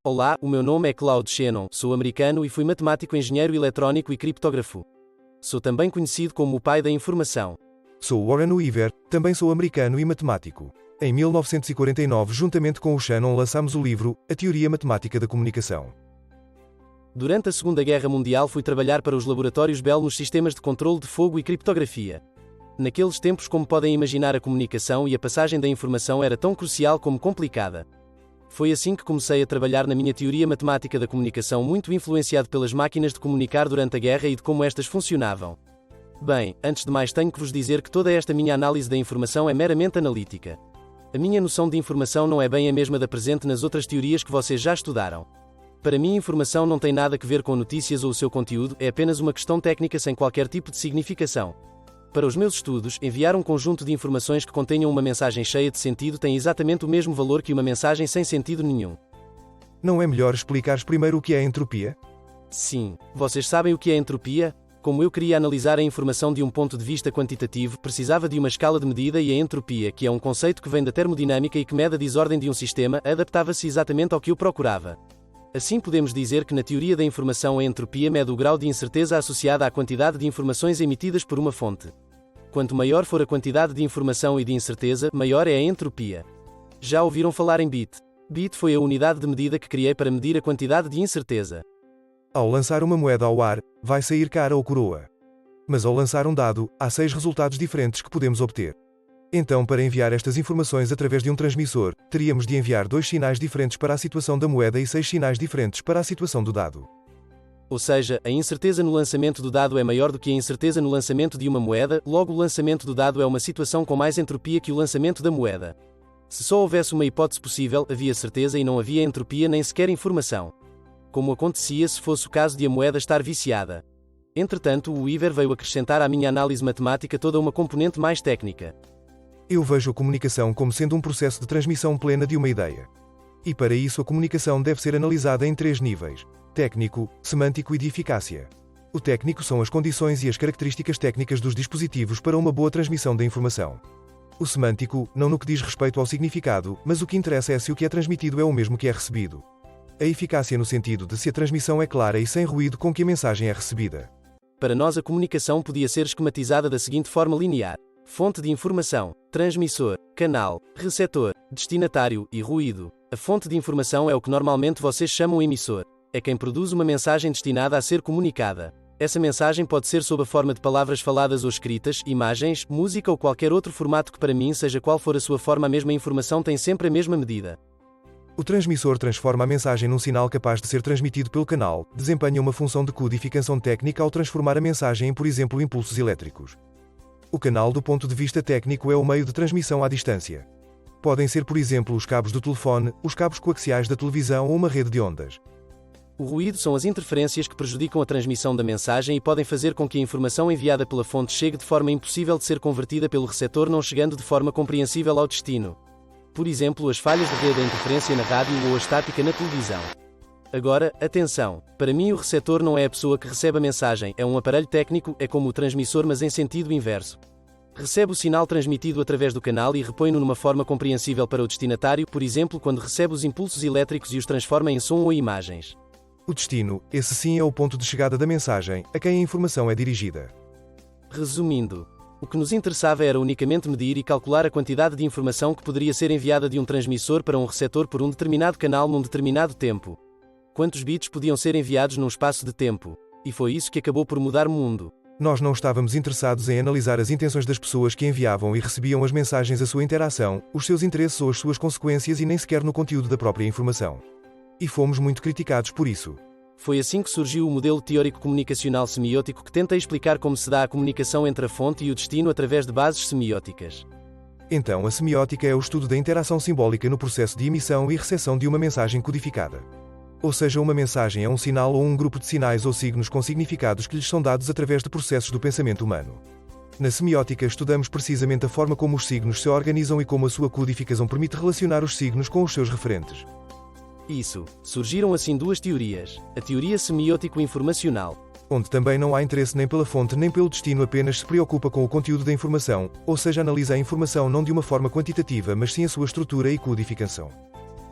Olá, o meu nome é Claude Shannon, sou americano e fui matemático, engenheiro eletrónico e criptógrafo. Sou também conhecido como o pai da informação. Sou Warren Weaver, também sou americano e matemático. Em 1949, juntamente com o Shannon, lançamos o livro A Teoria Matemática da Comunicação. Durante a Segunda Guerra Mundial fui trabalhar para os laboratórios Bell nos sistemas de controle de fogo e criptografia. Naqueles tempos, como podem imaginar, a comunicação e a passagem da informação era tão crucial como complicada. Foi assim que comecei a trabalhar na minha teoria matemática da comunicação, muito influenciado pelas máquinas de comunicar durante a guerra e de como estas funcionavam. Bem, antes de mais tenho que vos dizer que toda esta minha análise da informação é meramente analítica. A minha noção de informação não é bem a mesma da presente nas outras teorias que vocês já estudaram. Para mim, informação não tem nada a ver com notícias ou o seu conteúdo, é apenas uma questão técnica sem qualquer tipo de significação. Para os meus estudos, enviar um conjunto de informações que contenham uma mensagem cheia de sentido tem exatamente o mesmo valor que uma mensagem sem sentido nenhum. Não é melhor explicares primeiro o que é entropia? Sim, vocês sabem o que é entropia? Como eu queria analisar a informação de um ponto de vista quantitativo, precisava de uma escala de medida e a entropia, que é um conceito que vem da termodinâmica e que mede a desordem de um sistema, adaptava-se exatamente ao que eu procurava. Assim podemos dizer que na teoria da informação a entropia mede o grau de incerteza associada à quantidade de informações emitidas por uma fonte. Quanto maior for a quantidade de informação e de incerteza, maior é a entropia. Já ouviram falar em bit? Bit foi a unidade de medida que criei para medir a quantidade de incerteza. Ao lançar uma moeda ao ar, vai sair cara ou coroa. Mas ao lançar um dado, há 6 resultados diferentes que podemos obter. Então, para enviar estas informações através de um transmissor, teríamos de enviar 2 sinais diferentes para a situação da moeda e 6 sinais diferentes para a situação do dado. Ou seja, a incerteza no lançamento do dado é maior do que a incerteza no lançamento de uma moeda, logo o lançamento do dado é uma situação com mais entropia que o lançamento da moeda. Se só houvesse uma hipótese possível, havia certeza e não havia entropia nem sequer informação. Como acontecia se fosse o caso de a moeda estar viciada. Entretanto, o Weaver veio acrescentar à minha análise matemática toda uma componente mais técnica. Eu vejo a comunicação como sendo um processo de transmissão plena de uma ideia. E para isso a comunicação deve ser analisada em 3 níveis: técnico, semântico e de eficácia. O técnico são as condições e as características técnicas dos dispositivos para uma boa transmissão da informação. O semântico, não no que diz respeito ao significado, mas o que interessa é se o que é transmitido é o mesmo que é recebido. A eficácia no sentido de se a transmissão é clara e sem ruído com que a mensagem é recebida. Para nós a comunicação podia ser esquematizada da seguinte forma linear: fonte de informação, transmissor, canal, receptor, destinatário e ruído. A fonte de informação é o que normalmente vocês chamam emissor. É quem produz uma mensagem destinada a ser comunicada. Essa mensagem pode ser sob a forma de palavras faladas ou escritas, imagens, música ou qualquer outro formato que para mim, seja qual for a sua forma, a mesma informação tem sempre a mesma medida. O transmissor transforma a mensagem num sinal capaz de ser transmitido pelo canal, desempenha uma função de codificação técnica ao transformar a mensagem em, por exemplo, impulsos elétricos. O canal, do ponto de vista técnico, é o meio de transmissão à distância. Podem ser, por exemplo, os cabos do telefone, os cabos coaxiais da televisão ou uma rede de ondas. O ruído são as interferências que prejudicam a transmissão da mensagem e podem fazer com que a informação enviada pela fonte chegue de forma impossível de ser convertida pelo receptor, não chegando de forma compreensível ao destino. Por exemplo, as falhas de rede, a interferência na rádio ou a estática na televisão. Agora, atenção! Para mim o receptor não é a pessoa que recebe a mensagem, é um aparelho técnico, é como o transmissor mas em sentido inverso. Recebe o sinal transmitido através do canal e repõe-no numa forma compreensível para o destinatário, por exemplo, quando recebe os impulsos elétricos e os transforma em som ou imagens. O destino, esse sim é o ponto de chegada da mensagem, a quem a informação é dirigida. Resumindo, o que nos interessava era unicamente medir e calcular a quantidade de informação que poderia ser enviada de um transmissor para um receptor por um determinado canal num determinado tempo. Quantos bits podiam ser enviados num espaço de tempo. E foi isso que acabou por mudar o mundo. Nós não estávamos interessados em analisar as intenções das pessoas que enviavam e recebiam as mensagens, a sua interação, os seus interesses ou as suas consequências e nem sequer no conteúdo da própria informação. E fomos muito criticados por isso. Foi assim que surgiu o modelo teórico comunicacional semiótico, que tenta explicar como se dá a comunicação entre a fonte e o destino através de bases semióticas. Então, a semiótica é o estudo da interação simbólica no processo de emissão e recepção de uma mensagem codificada. Ou seja, uma mensagem é um sinal ou um grupo de sinais ou signos com significados que lhes são dados através de processos do pensamento humano. Na semiótica estudamos precisamente a forma como os signos se organizam e como a sua codificação permite relacionar os signos com os seus referentes. Isso. Surgiram assim 2 teorias. A teoria semiótico-informacional, onde também não há interesse nem pela fonte nem pelo destino, apenas se preocupa com o conteúdo da informação, ou seja, analisa a informação não de uma forma quantitativa mas sim a sua estrutura e codificação.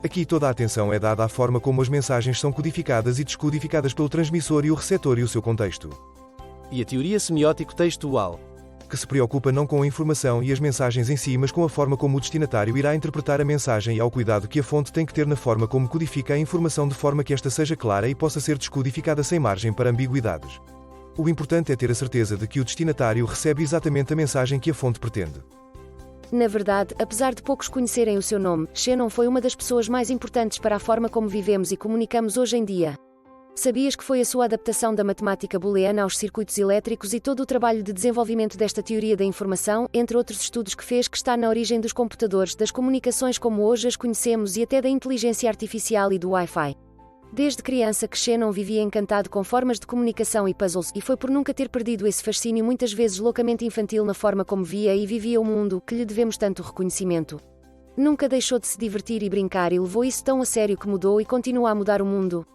Aqui toda a atenção é dada à forma como as mensagens são codificadas e descodificadas pelo transmissor e o receptor e o seu contexto. E a teoria semiótico-textual, que se preocupa não com a informação e as mensagens em si, mas com a forma como o destinatário irá interpretar a mensagem e ao cuidado que a fonte tem que ter na forma como codifica a informação de forma que esta seja clara e possa ser descodificada sem margem para ambiguidades. O importante é ter a certeza de que o destinatário recebe exatamente a mensagem que a fonte pretende. Na verdade, apesar de poucos conhecerem o seu nome, Shannon foi uma das pessoas mais importantes para a forma como vivemos e comunicamos hoje em dia. Sabias que foi a sua adaptação da matemática booleana aos circuitos elétricos e todo o trabalho de desenvolvimento desta teoria da informação, entre outros estudos que fez, que está na origem dos computadores, das comunicações como hoje as conhecemos e até da inteligência artificial e do Wi-Fi? Desde criança que Shannon vivia encantado com formas de comunicação e puzzles, e foi por nunca ter perdido esse fascínio muitas vezes loucamente infantil na forma como via e vivia o mundo, que lhe devemos tanto reconhecimento. Nunca deixou de se divertir e brincar e levou isso tão a sério que mudou e continua a mudar o mundo.